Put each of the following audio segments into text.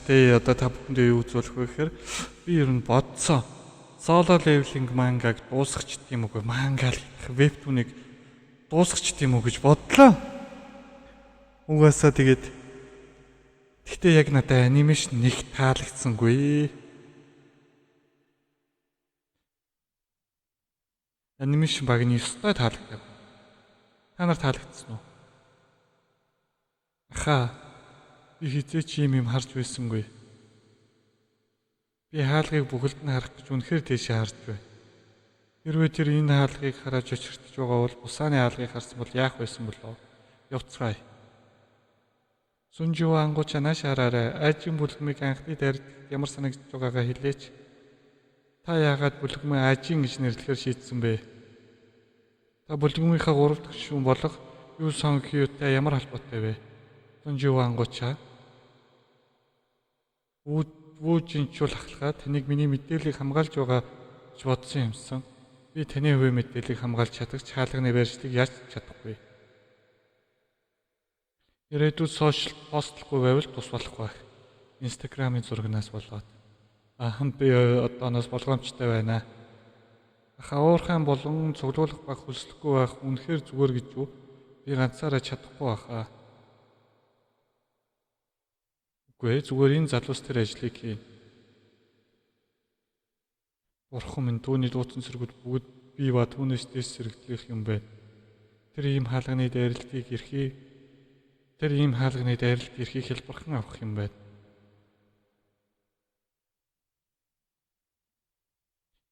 те одоо та бүхэндээ юу үзүүлэх вэ гэхээр би ер нь бодсон. Solo leveling мангаг дуусгач тийм үгүй мангаал вебтүүнийг дуусгач тийм үү гэж бодлоо. Угаасаа гэхдээ яг надад анимашн нэг таалагдсангүй. Анимашн багны ёстой таалагдав. Та нар таалагдсан уу? Би хизээч юм харж байсангүй. Би хаалгыг бүгд нь харах гэж үнэхээр тийшээ харж байна. Хэрвээ тэр энэ хаалгыг хараад очирдож байгаа бол бусааны хаалгыг харсан бол яах байсан болов? Явцгаая. Сүнжүү ангууч нааш хараарай. Ажийн бүлгмийг анхны дайрт ямар санагдж байгаагаа хэлээч. Та яагаад бүлгмээ ажийн гэж нэрлэхээр шийдсэн бэ? Та бүлгмийнхаа 3 дахь шүүн болох юу сон хьютэй ямар холбоотой вэ? Сүнжүү ангуучаа. Вүүжинчүүл ахлахаа таныг миний мэдээллийг хамгаалж байгаа гэж бодсон юмсан. Би таны хувийн мэдээллийг хамгаалж чадах хаалганы байршлыг яаж чадахгүй. Ирээдүйд сошиал постлохгүй байвал тус болох байх. Инстаграмын зурагнаас болоод. Би одооноос болгоомжтой байна. Уурхайн болон цуглуулах баг хүслэхгүй байх үнэхээр зүгээр гэж юу? Би ганцаараа чадахгүй байхаа. Зүгээр энэ залуус тэр ажлыг хий. Бурхан минь түүний дууцсан сэргүүд бүгд би ба түүнээс дэс сэргэлдэх юм байна. Тэр ийм хаалганы дайралтыг эрхийг хэлбэрхэн авах юм байна.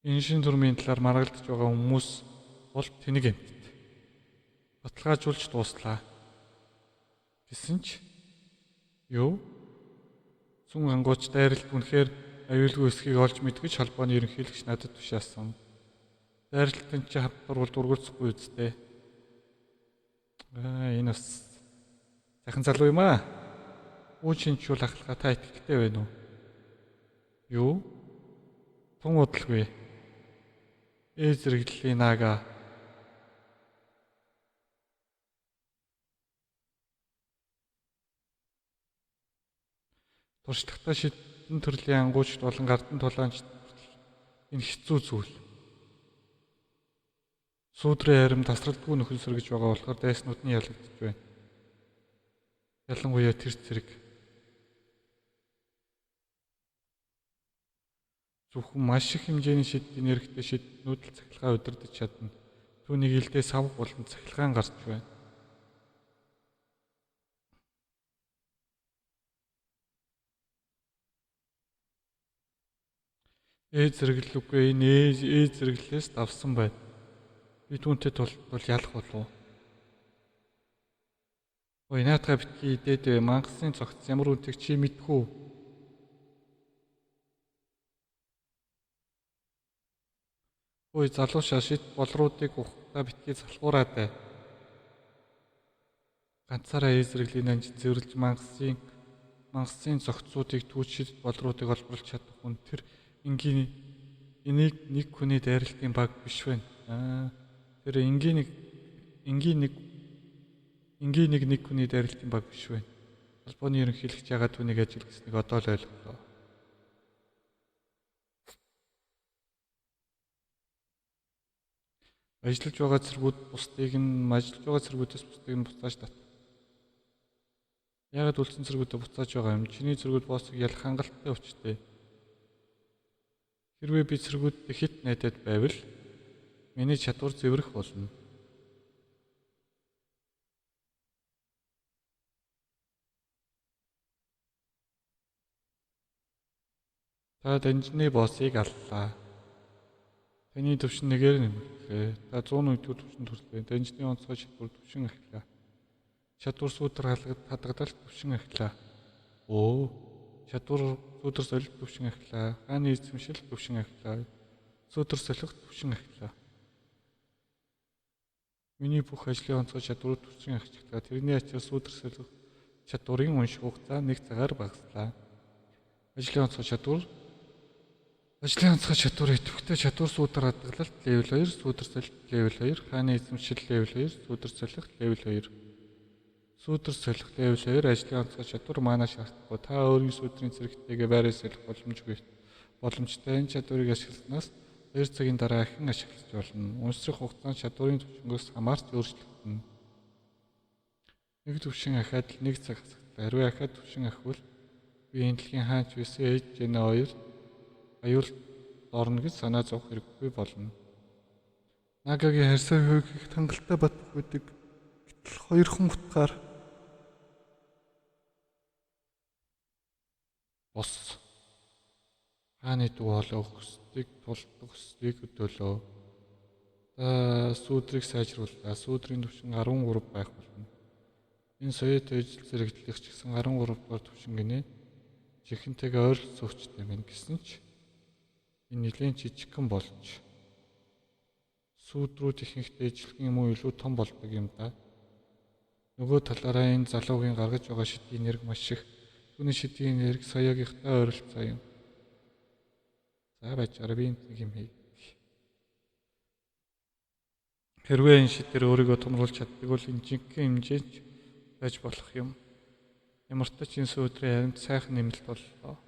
Энэ шин дүрмийн талаар маргалдаж байгаа хүмүүс бол тэнэг эмтд. Баталгаажуулж дууслаа. Гэсэн ч юу? Сүн ангууч дайралт үнэхээр аюулгүй эсхийг олж мэдгэж холбооны ерөнхийлөгч надад тушаасан. Дайралтын чи хавтар бол дургуцахгүй үсттэй. Энэ бас сайхан залуу юм аа. Үүчинчүүл ахлахаа та итгэлтэй байна уу? Юу? Тун удалгүй. Зэрэглэлийн наага. Туршлагатай шидэн төрлийн ангуучд болон гардан тулаанч энэ хэцүү зүйл. Сүүдрийн харим тасралтгүй нөхөн сэргэж байгаа болохоор дайснууд нь ялагдж байна. Ялангуяа тэр зэрэг. Зөвхөн маш их хэмжээний шидийн нэрхтээ шиднүүд л цахилгаан удирдах чадна. Түүнийг илдээ савг болон цахилгаан гарч байна. Зэрэглэлгүй энэ зэрэглэлээс давсан байна. Би түүнтэй тул ялах болов. Наатаа битгий идээд мангасын цогц ямар үнэтэйг чи мэдхүү. Залуушаа шид болруудыг ухтаа битгий залхуураад бай. Ганцаараа зэрэглэлийн анж зэвэрлж мангасын цогцуудыг түүчид болруудыг олборлож чадах хүн тэр энийг нэг хүний дайралтын баг биш байна. Тэр энгийн нэг хүний дайралтын баг биш байна. Холбооны ерөнхийлөгч яагаад түүнийг ажил гэснийг одоо л ойлголоо. Ажиллаж байгаа цэргүүдээс бусдыг нь буцааж тат. Яагаад үлдсэн цэргүүдэд буцааж байгаа юм? Чиний цэргүүд боссыг ялах хангалттай өвчтэй. Хэрвээ би цэргүүдтэй хит найдаад байвал миний чадвар зэврэх болно. Та данжны боссыг аллаа. Таны төвшин нэгээр нэмэлтлээ. Та 100 үйдгүү төвшин төрлөө. Данжны онцгой чадвар төвшин ахлаа. Чадвар сүүдэр хадгалалт төвшин ахлаа. Чадвар сүүдэр солилт төвшин ахлаа. Хааны эзэмшил төвшин ахлаа. Сүүдэр солих төвшин ахлаа. Миний бүх ажлын онцгой чадвар төвшин ахчихлаа. Тэрний ачаар сүүдэр солих чадварын унших хугацаа 1 цагаар багаслаа. Ажлын онцгой чадвар идэвхтэй чадвар сүүдэр хадгалалт левел 2, сүүдэр солилт левел 2, хааны эзэмшил левел 2, сүүдэр солих левел 2. Сүүдэр солихлын үйл хоёр ажлын онцгой чадвар манай шаардлагагүй. Та өөрийн сүүдрийн зэрэгтэйгээ байраа солих боломжтой. Энэ чадварыг ашигласнаас 2 цагийн дараа ахин ашиглаж болно. Уншрах хугацаанд чадварын түвшингээс хамаарч өөрчлөгдөнө. Нэг түвшин ахаад л 1 цаг хасагдлаа. Хэрвээ ахаад түвшин ахивал би энэ дэлхийн хаач байсан ээж Жэн 2 аюулд орно гэж санаа зовох хэрэггүй болно. Нагагийн харьцаа хөөгийг хангалттай бат бүхүүдийг гэтэл 2 хон утгаар бос хааны дүү болоо хүсдэг тулдаг хүслийг өдөөлөө. Сүүдрийг сайжрууллаа. Сүүдрийн түвшин 13 байх болно. Энэ соёот ижил зэрэгдлэх ч гэсэн 13 дугаар түвшин гинэ. Жихэнтэйгээ ойролцоо өвчтэй мэн гэсэн ч энэ нэлийн жижигхэн болж сүүдрүүд ихэнхдээ ижилхэн юм уу илүү том болдог юм да. Нөгөө талаараа энэ залуугийн гаргаж байгаа шидийн нэрг маш их. Түүний шидийн нэрг соёогийнхтай ойролцоо юм. За бачаар би нэг юм хий. Хэрвээ энэ шидээр өөрийгөө томруулж чаддаг бол энэ жинхэнэ хэмжээч байж болох юм. Ямар ч ч энэ сүүдрийн харинд сайхан нэмэлт боллоо.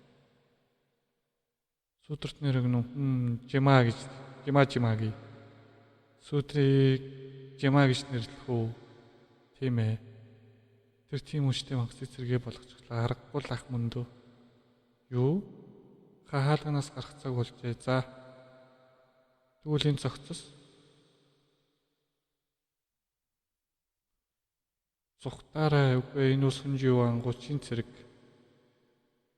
Сүүдрт нэрэг нь Жима гээ. Сүүдрийг Жима гэж нэрлэх үү? Тийм ээ. Тэр тийм үштэй магцыг зэрэгэ болгочихлаа. Аргагүй л ах мөндөө. Юу? Хаалганаас гарах цаг болжээ. За. Тэгвэл энэ зохицос Зүхтаараа үгүй энэ ус хүнжи юу ангуучийн цэрэг.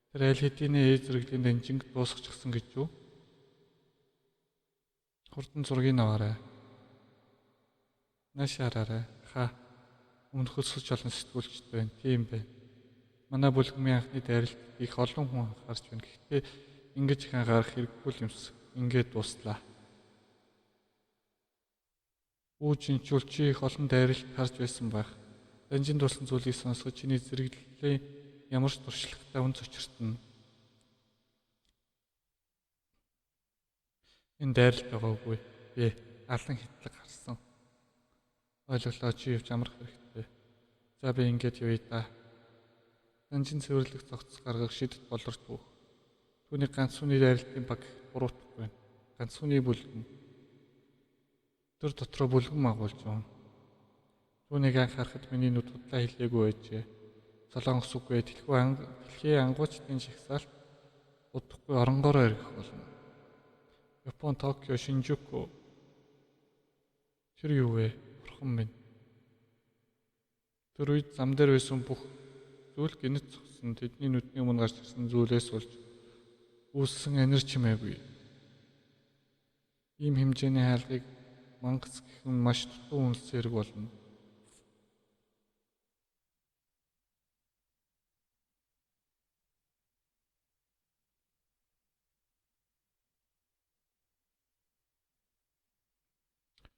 Тэр аль хэдийн зэрэглийн дэнжинг дуусгачихсан гэж юу? Хурдан зургийг аваарай. Нашаараарай. Өмнөх өсгөж олон сэтгүүлчд байна. Тийм бэ. Манай бүлгмийн анхны дайралт их олон хүн анхаарч байна. Гэхдээ ингэж их анхаарах хэрэггүй юмс. Ингээд дуслаа. Үүжинчүүл чи их олон дайралт харж байсан байх. Данжинд болсон зүйлийг сонсгож чиний зэрэглэлийн ямар ч туршлагатай үн цочиртно. Энэ дайралт байгаагүй. Би алан хитлэг харсан. Ойлголоо чи явж амрах хэрэгтэй. За би ингээд явъя да. Данжин цэвэрлэх зохицол гаргах шидэт болордгүй. Түүний ганц хүний дайралтын баг буруутахгүй байна. Ганц хүний бүлгэн. Тэр дотроо бүлгэн агуулж байна. Түүнийг анхаарахад миний нүд худлаа хилээгүй байжээ. Солонгос үгүй дэлхийн ангуучдын шагсаалт удахгүй оронгороо ирэх болно. Япон Токио Шинжуку. Тэр юу вэ? Бурхан минь. Тэр үед зам дээр байсан бүх зүйл гинэт зогсон. Тэдний нүдний өмнө гарч ирсэн зүйлээс болж үүссэн анир чимээгүй. Ийм хэмжээний хаалгыг мангас гэх нь маш дутуу үнэлсэн хэрэг болно.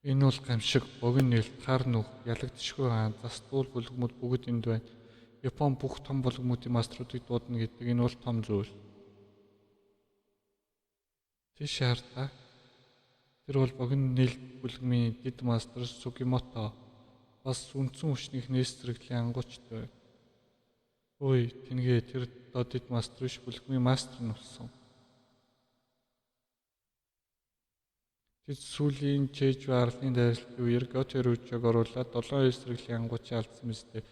Энэ бол гамшиг, богино нээлт, хар нүх, ялагдшгүй хаан, застуул бүлгэмүүд бүгд энд байна. Япон бүх том бүлгэмүүдийн маструудыг дуудана гэдэг энэ бол том зүйл. Тийш хардаа. Тэр бол богино нээлт бүлгэмийн дид мастер Сугимото бас үндсэн хүчнийх нээс зэрэглийн ангуучтай байна. Ой, тэнгээ тэр дид мастер биш бүлгэмийн мастер нь болсон. Тэд сүүлийн чэйж арлын дайралтын үеэр Готерүүжийг оруулаад 7 эсрэглийн ангуучийн алдсан мэт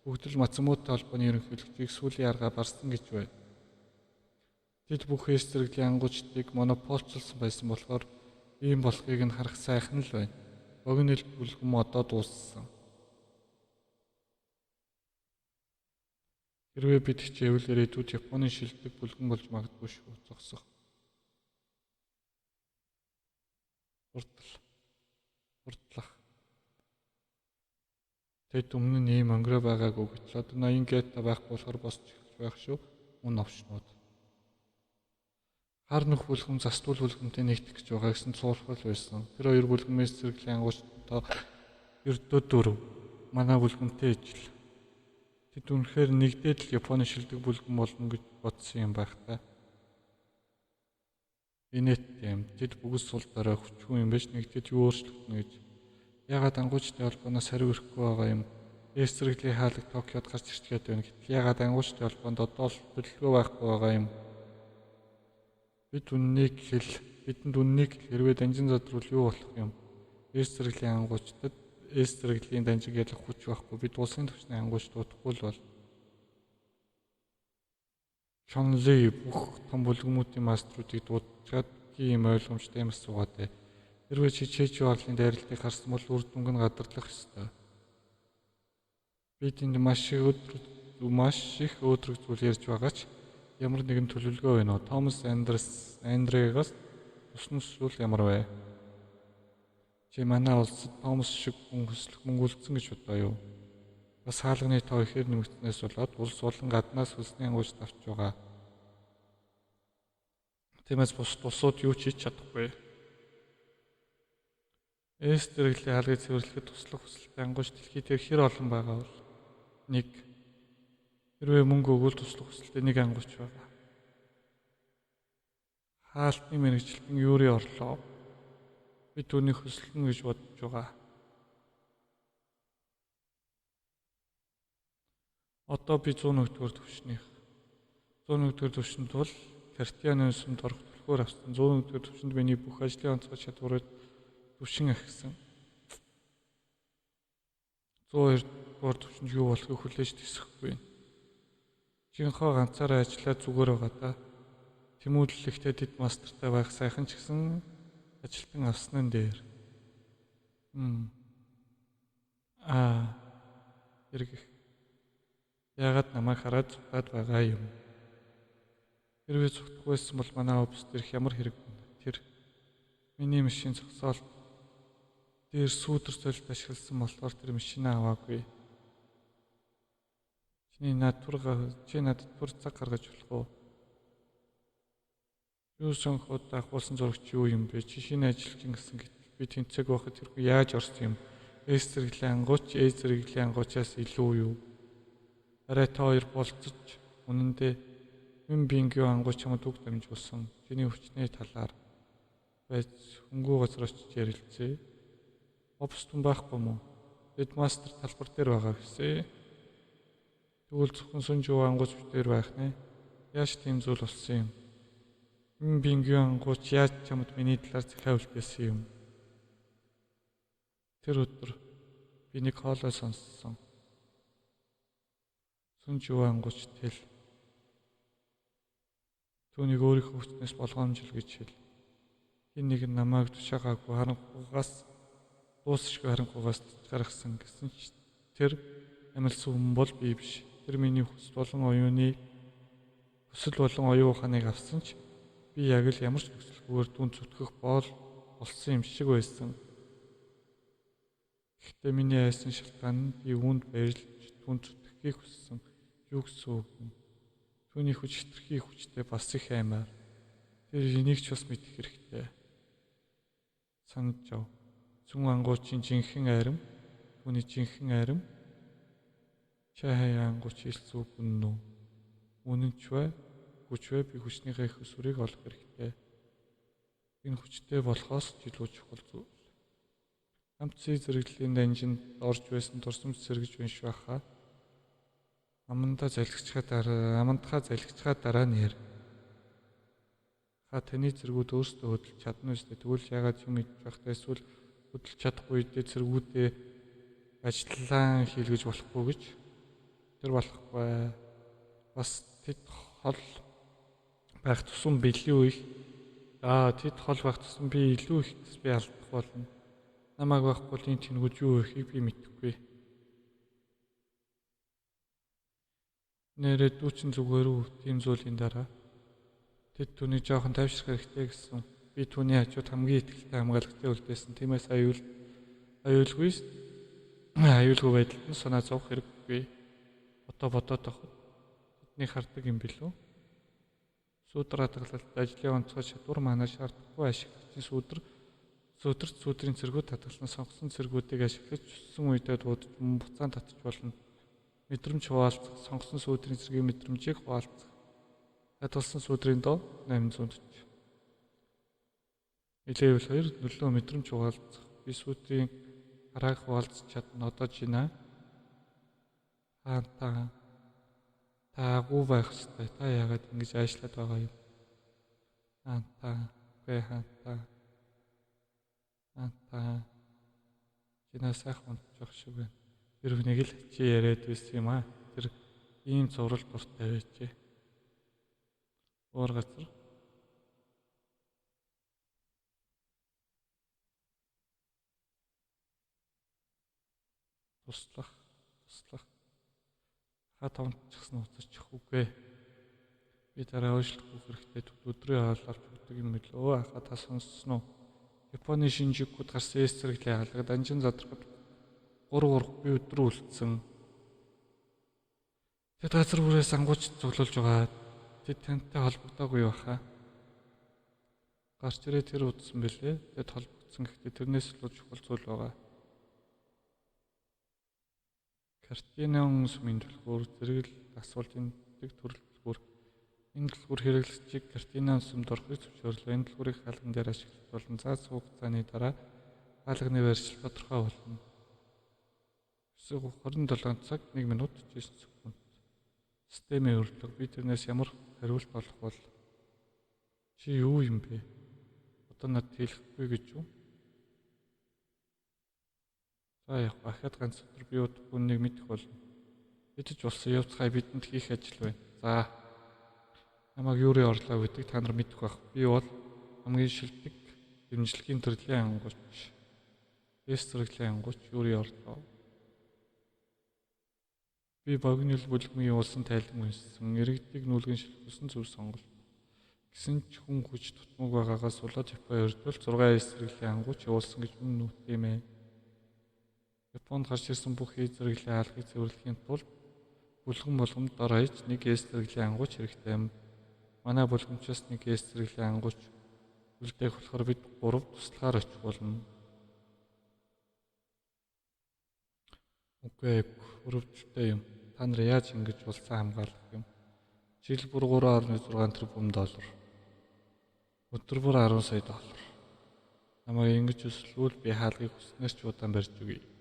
бүгд л Мацумото холбооны ерөнхийлөгчийг сүүлийн аргаа барсан гэж байна. Тэд бүх эсрэглийн ангуучдыг монополчилсан байсан болохоор ийм болохыг нь харах сайхан л байна. Богино бүлгэм одоо дууссан. Хэрвээ бид хичээвэл ирээдүйд Японы шилдэг бүлгэн болж магадгүй шүү. Зогсох. Хурдлах. Тэд өмнө нь ийм өнгөрөө байгаагүй гэтэл одоо 80 гетто байхгүй болохоор босч эхэлж байх шүү. Мөн овчнууд. Хар нүх бүлгэм застуул бүлгэмтэй нэгдэх гэж байгаа гэсэн цуурхал байсан. Тэр хоёр бүлгэмээс зэрэглийн ангуучтай ердөө 4. Манай бүлгэмтэй ижил. Тэд үнэхээр нэгдээд л Японы шилдэг бүлгэн болно гэж бодсон юм байх та. Инээт юм. Тэд бүгд сул дараа хүчгүй юм биш нэгдэд юу өөрчлөгдөнө гэж. Ягаад ангуучтай холбооноос хариу ирэхгүй байгаа юм. Ээс зэрэглийн хаалга Токиод гарч ирчгээд байна. Гэтэл ягаад ангуучтай холбоонд одоо л төлөвлөгөө байхгүй байгаа юм. Бидэнд үннийг хэрвээ данжин задрвал юу болох юм? Ээс зэрэглийн ангуучдад ээс зэрэглийн данжиг ялах хүч байхгүй. Бид улсын түвшний ангууч дутахгүй л бол. Шонли бүх том бүлгэмүүдийн маструудыг дуудчихад ийм ойлгомжтой юм асуугаад. Хэрвээ чи Чэжүү арлын дайралтыг харсан бол үр дүнг нь гадарлах ёстой. Бид энд маш их өөдрөг зүйл ярьж байгаа ч ямар нэгэн төлөвлөгөө байна уу? Томас Андрегаас туснамжлал ямар вэ? Чи манай улсад Томас шиг хүн хөслөх мөнгө үлдсэн гэж бодоо юу? Бас хаалганы тоо ихээр нэмэгдснээс болоод улс болон гаднаас хөлсний ангуйч авч байгаа. Тиймээс бусад улсууд юу ч хийж чадахгүй. Ээс зэрэглийн хаалгыг цэвэрлэхэд туслах хүсэлтэй ангуйч дэлхийд хэр олон байгаа бол 1. Хэрвээ мөнгө өгвөл туслах хүсэлтэй 1 ангуйч байгаа. Хаалтны мэргэжилтэн Юри Орлоо. Би түүнийг хөсөлнө гэж бодож байгаа. Одоо би 101-р түвшнийх. 101-р түвшинд бол Картианы сүмд орох төлхөөр авсан. 101-р түвшинд миний бүх ажлын онцгой чадварыг түвшин ахисан. 102-р түвшинд юу болохыг хүлээж тэсэхгүй. Жинхоо ганцаараа ажиллаад зүгээр байгаа да. Тэмүүлэлтэй дэд мастертай байх сайхан ч гэсэн ажилтан авсан нь дээр. Эргэх. Яагаад намайг хараад зүгтаад байгаа юм? Хэрвээ зүгтах байсан бол манай офис дээрх ямар хэрэг вэ? Тэр миний машин зогсоол дээр сүүдэр солилт ашигласан болохоор тэр машинаа аваагүй. Чи надад тур цаг гаргаж болох уу? Юу сонгоход ахуулсан зурагч юу юм бэ? Чи шинэ ажилч гэсэн гэтэл би тэнцэг байхад тэр хүн яаж орсон юм? Ээс зэрэглийн ангуучаас илүү юу? Арай та хоёр болцож үнэндээ Мэн Бингю ангууч чамд үг дамжуулсан. Тэний хүчний талаар байж хөнгөө газар очиж ярилцъя. Офс түн байхгүй мó? Дэд мастер талбар дээр байгаа гэсэн. Тэгвэл зөвхөн Сүнжүү ангууч битээр байх нэ. Яаж тийм зүйл болсон юм? Мэн Бингю ангууч яаж чамд миний талаар захиа үлдээсэн юм? Тэр өдөр би нэг хоолой сонссон. Сүнжүү ангууч тэл түүнийг өөрийнхөө хүчнээс болгоомжл гэж хэл. Хин нэг нь намайг тушаагаагүй харанхугаас дуусшгүй харанхугаас гаргасан гэсэн ч тэр амилсан хүн бол би биш. Тэр миний хүсэл болон оюун ухааныг авсан ч би яг л ямар ч нөхцөлгүйгээр түн зүтгэх болсон юм шиг байсан. Гэхдээ миний айсан шалтгаан нь би үүнд баярлаж түн зүтгэхийг хүссэн. Юу гэсэн үг юм? Түүний хүч хэтэрхий хүчтэй бас их аймаар. Тэр энийг ч бас мэдэх хэрэгтэй. Санаж жав. Сүн ангуучийн жинхэнэ арим, түүний жинхэнэ арим. Чахай ангууч хэлсэн үг үнэн үү? Үнэн ч бай, хүч бай, би хүчнийхээ их өсвөрийг олох хэрэгтэй. Энэ хүчтэй болохоос илүү чухал зүйл. Хамтцын зэрэглэлийн данжинд орж байсан турсамж сэргэж унш байхаа. Амандхаа залгичхаа дараа нь яар. Таны зэргүүд өөрсдөө хөдөлж чадна үстэй. Тэгвэл яагаад юм хийж байхдаа эсвэл хөдөлж чадахгүй үедээ зэргүүдээ ажиллаан хийлгэж болохгүй гэж? Тэр болохгүй. Бас тэд хол байх тусам би илүү их би алдах болно. Намайг байхгүй энэ тэнгууд юу ихийг би мэдэхгүй. Нэрээ дүүчин зүгээр үү? Тийм зүйлийн дараа тэд түүний жоохон тайвшрах хэрэгтэй гэсэн. Би түүний хажууд хамгийн ихтэй хамгаалагчтай үлдээсэн. Тиймээс аюулгүй байдалд нь санаа зовох хэрэггүй. Бодоод авах. Тэдний хардаг юм билүү? Сүүдэр хадгалалт ажлын онцгой чадвар манай шаардахгүй ашиглагчийн сүүдрийн цэргүүд хадгалсан сонгосон цэргүүдийг ашиглаж өссөн үедээ дуудаж буцаан татж болно. Мэдрэмж хуваалцах, сонгосон сүүдрийн цэргийн мэдрэмжийг хуваалцах. Хадгалсан сүүдрийн доо 840. Level 2 нөлөө мэдрэмж хуваалцах. Би сүүдрийн харааг хуваалцах чадна. Одоо жинаа Та таагүй байх ёстой. Та яагаад ингэж аашлаад байгаа юм? Та үгүй та чинаа сайхан унтчих шиг байна. Тэр хүнийг л чи яриад байсан юм аа. Тэр ийм зурал дуртай байжээ. Өөр газар туслах хат онцчихсан уцчих үгүй. Би дараа өөрчлөх хэрэгтэй өдрийн хаалгаар бүгдэг юм билүү. Хата сонссон уу? Японы Шинжикуд гарсан эсрэглийн хаалга данжин задрахад 3 өдөр үлдсэн. Тэд газар бүрээс ангууч цуглуулж байгаа. Тэд тантай холбогдоогүй баха. Гарч ирээ тэр удсан бэлээ. Тэд холбогдсон гэхдээ тэрнээс илүү чухал зүйл байгаа. Картинон сүмийн түлхүүр зэрэгл асуултын дэг төрөлбөр энэ түлхүүр хэрэглэгчийг картинон сүмд орохыг зөвшөөрлөө. Энэ түлхүүрийг хаалган дээр ашиглах болон цаас хугацааны дараа хаалганы байршил тодорхой болно. 27 цаг 1 минут 9 секунд. Системийн өрлөг би тэрнээс ямар хариулт олох бол чи юу юм бэ? Одоо надад хэлэхгүй гэж юу? За яг ахад ганц өдөр би үнийг мэдэх болно. Бидэж болсон явцгай бидэнд хийх ажил байна. За намайг юурийн орлоо гэдэг та нар мэдэх байх. Би бол хамгийн шилдэг дэмжлэгийн төрлийн ангууч. Эсрэглийн ангууч юурийн орлоо. Би богинол бүлгмийн улсын тайлан үнсэн иргэдийг нүүлгэн шилжүүлсэн зөв сонголт. Гэсэн ч хүн хүч тутмаг байгаагаас болоод Япон эрдвэл 6 эсрэглийн ангууч явуулсан гэж үнэн үү тийм ээ. Японд гарч ирсэн бүх эсрэглийн хаалгыг цэвэрлэхийн тулд бүлгэн болгонд дор хаяж 1 эсрэглийн ангууч хэрэгтэй юм. Манай бүлгэмчээс 1 эсрэглийн ангууч үлдээх болохоор бид 3 туслагаар очих болно. Үгүй өрөвдөлттэй юм. Та нар яаж ингэж улсаа хамгаалах юм? Жил бүр 3.6 тэрбум доллар. Өдөр бүр 10 сая доллар. Намайг ингэж өсөлвөл би хаалгыг хүснээр ч удаан барьж өгье.